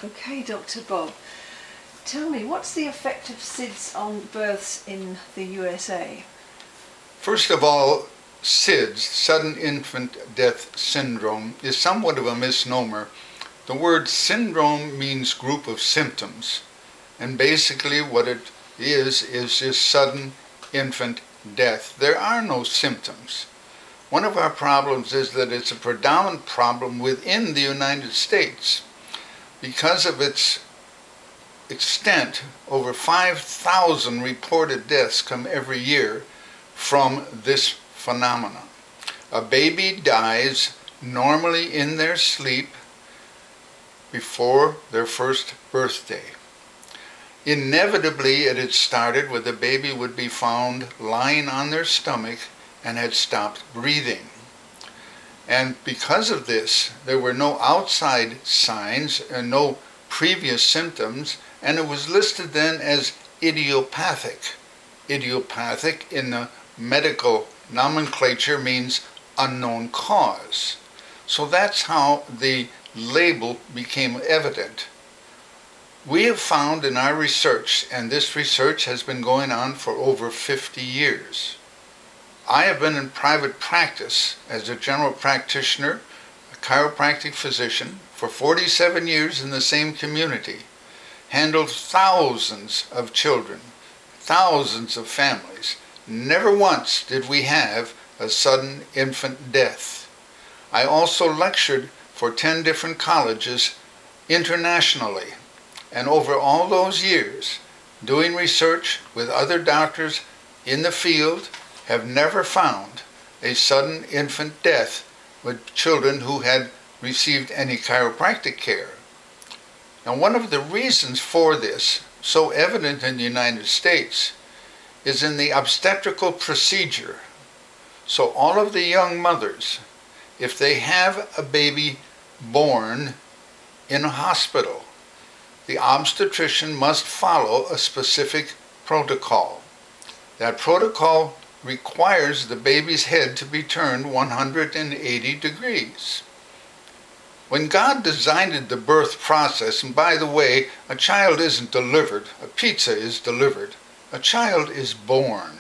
Okay, Dr. Bob, tell me, what's the effect of SIDS on births in the USA? First of all, SIDS, sudden infant death syndrome, is somewhat of a misnomer. The word syndrome means group of symptoms, and basically what it is just sudden infant death. There are no symptoms. One of our problems is that it's a predominant problem within the United States. Because of its extent, over 5,000 reported deaths come every year from this phenomenon. A baby dies normally in their sleep before their first birthday. Inevitably, it had started where the baby would be found lying on their stomach and had stopped breathing. And because of this, there were no outside signs and no previous symptoms, and it was listed then as idiopathic. Idiopathic in the medical nomenclature means unknown cause. So that's how the label became evident. We have found in our research, and this research has been going on for over 50 years. I have been in private practice as a general practitioner, a chiropractic physician, for 47 years in the same community, handled thousands of children, thousands of families. Never once did we have a sudden infant death. I also lectured for 10 different colleges internationally, and over all those years, doing research with other doctors in the field, have never found a sudden infant death with children who had received any chiropractic care. Now, one of the reasons for this, so evident in the United States, is in the obstetrical procedure. So all of the young mothers, if they have a baby born in a hospital, the obstetrician must follow a specific protocol. That protocol requires the baby's head to be turned 180 degrees. When God designed the birth process, and by the way, a child isn't delivered, a pizza is delivered, a child is born.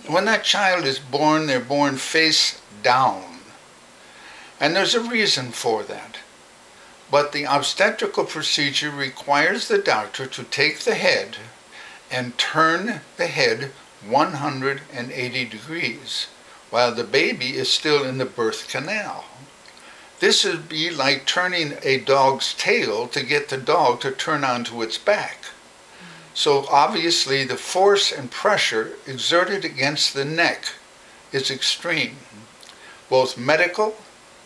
When that child is born, they're born face down. And there's a reason for that. But the obstetrical procedure requires the doctor to take the head and turn the head 180 degrees while the baby is still in the birth canal. This would be like turning a dog's tail to get the dog to turn onto its back. So obviously the force and pressure exerted against the neck is extreme. Both medical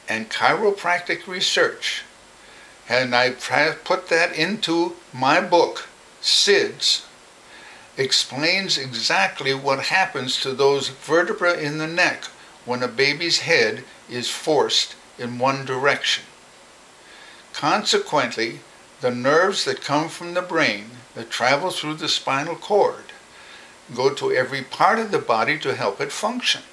and chiropractic research, and I put that into my book, SIDS, explains exactly what happens to those vertebrae in the neck when a baby's head is forced in one direction. Consequently, the nerves that come from the brain that travel through the spinal cord go to every part of the body to help it function.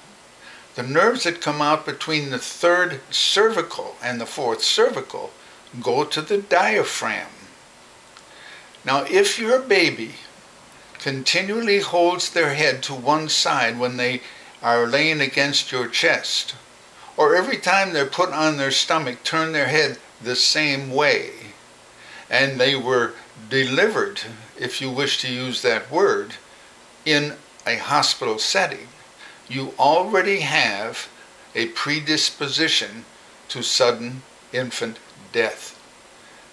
The nerves that come out between the third cervical and the fourth cervical go to the diaphragm. Now, if your baby continually holds their head to one side when they are laying against your chest, or every time they're put on their stomach, turn their head the same way, and they were delivered, if you wish to use that word, in a hospital setting, you already have a predisposition to sudden infant death.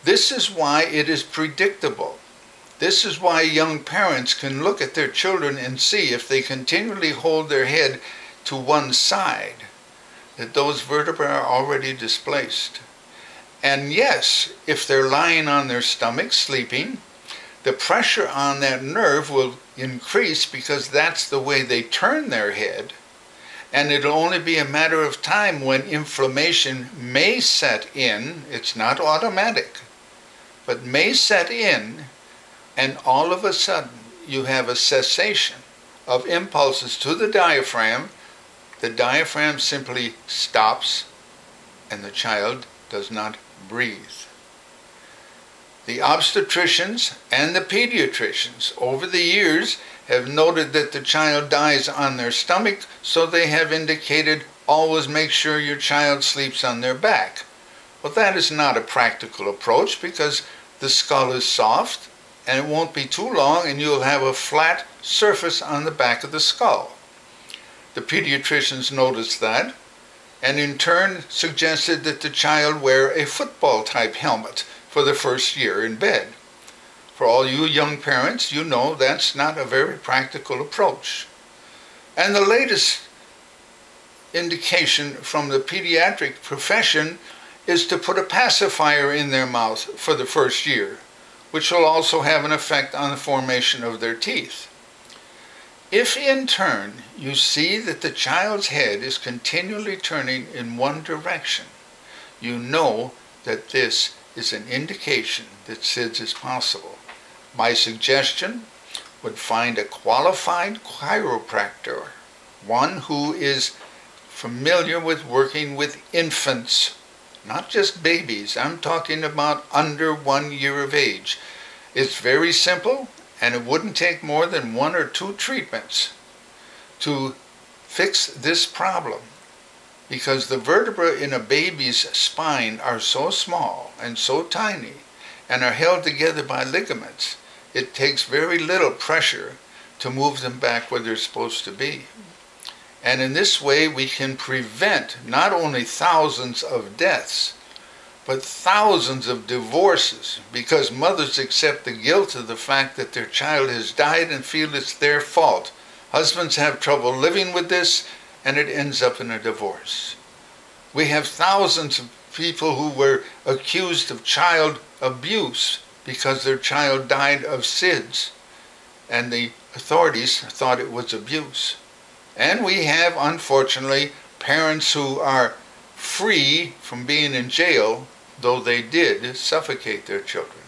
This is why it is predictable. This is why young parents can look at their children and see if they continually hold their head to one side, that those vertebrae are already displaced. And yes, if they're lying on their stomach sleeping, the pressure on that nerve will increase because that's the way they turn their head. And it'll only be a matter of time when inflammation may set in. It's not automatic, but may set in, and all of a sudden you have a cessation of impulses to the diaphragm. The diaphragm simply stops and the child does not breathe. The obstetricians and the pediatricians over the years have noted that the child dies on their stomach, so they have indicated always make sure your child sleeps on their back. Well, that is not a practical approach because the skull is soft and it won't be too long and you'll have a flat surface on the back of the skull. The pediatricians noticed that and in turn suggested that the child wear a football-type helmet for the first year in bed. For all you young parents, you know that's not a very practical approach. And the latest indication from the pediatric profession is to put a pacifier in their mouth for the first year, which will also have an effect on the formation of their teeth. If in turn you see that the child's head is continually turning in one direction, you know that this is an indication that SIDS is possible. My suggestion would find a qualified chiropractor, one who is familiar with working with infants, not just babies. I'm talking about under 1 year of age. It's very simple, and it wouldn't take more than 1 or 2 treatments to fix this problem, because the vertebrae in a baby's spine are so small and so tiny and are held together by ligaments, it takes very little pressure to move them back where they're supposed to be. And in this way we can prevent not only thousands of deaths, but thousands of divorces, because mothers accept the guilt of the fact that their child has died and feel it's their fault. Husbands have trouble living with this, and it ends up in a divorce. We have thousands of people who were accused of child abuse because their child died of SIDS, and the authorities thought it was abuse. And we have, unfortunately, parents who are free from being in jail, though they did suffocate their children.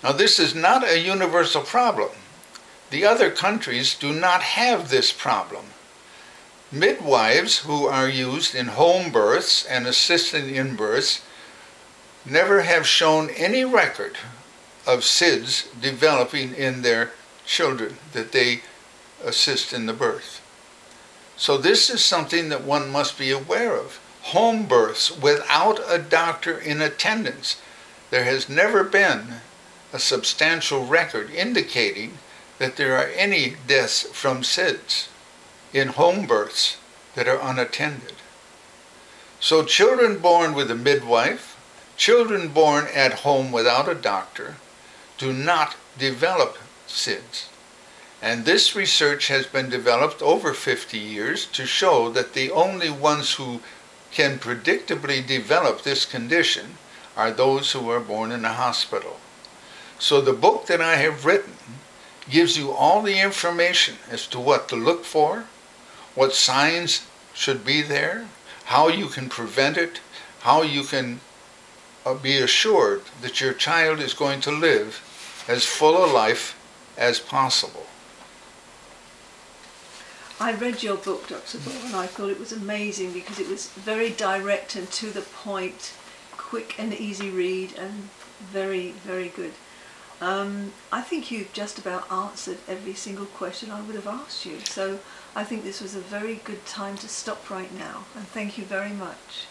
Now, this is not a universal problem. The other countries do not have this problem. Midwives who are used in home births and assisting in births never have shown any record of SIDS developing in their children that they assist in the birth. So this is something that one must be aware of. Home births without a doctor in attendance. There has never been a substantial record indicating that there are any deaths from SIDS in home births that are unattended. So children born with a midwife, children born at home without a doctor, do not develop SIDS. And this research has been developed over 50 years to show that the only ones who can predictably develop this condition are those who are born in a hospital. So the book that I have written gives you all the information as to what to look for, what signs should be there, how you can prevent it, how you can be assured that your child is going to live as full a life as possible. I read your book, Dr. Bull, and I thought it was amazing because it was very direct and to the point, quick and easy read, and very, very good. I think you've just about answered every single question I would have asked you. So I think this was a very good time to stop right now, and thank you very much.